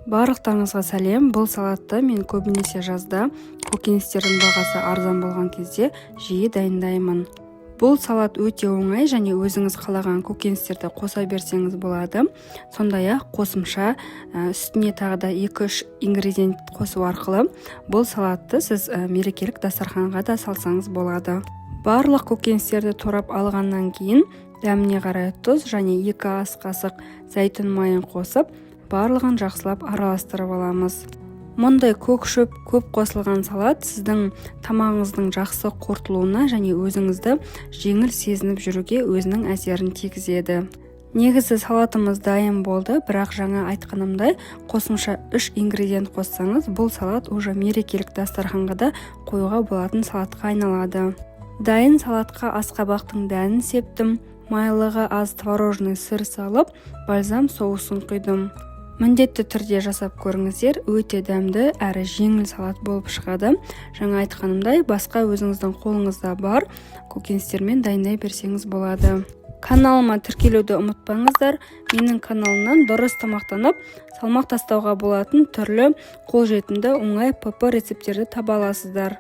Барлықтарыңызға сәлем. Бұл салатты мен көбінесе жазда көкөністердің бағасы арзан болған кезде жиі дайындаймын. Бұл салат өте оңай және өзіңіз қалаған көкөністерді қоса берсеңіз болады. Сондай-ақ қосымша үстіне тағы да 2-3 ингредиент қосу арқылы бұл салатты сіз мерекелік дастарханға да салсаңыз болады. Барлық көкөністерді турап алғаннан кейін дәміне қарай тұз және 2 ас қасық зәйтүн майын қосып, барлығын жақсылап араластырып аламыз. Мұндай көк шөп көп қосылған салат сіздің тамағыңыздың жақсы қорытылуына және өзіңізді жеңіл сезініп жүруге өзінің әсерін тигізеді. Негізі салатымыз дайын болды, бірақ жаңа айтқанымдай қосымша 3 ингредиент қоссаңыз, бұл салат уже мерекелік дастарханға да қоюға болатын салатқа айналады. Дайын салатқа асқабақтың дәнін септім, майлығы аз творожный сыр салып, бальзам соусын құйдым. Міндетті түрде жасап көріңіздер, өте дәмді әрі жеңіл салат болып шығады. Жаңа айтқанымдай, басқа өзіңіздің қолыңызда бар көкөністермен дайындай берсеңіз болады. Каналыма тіркелуді ұмытпаңыздар. Менің каналымнан дұрыс тамақтанып, салмақ тастауға болатын түрлі қолжетімді оңай ПП рецептерді таба аласыздар.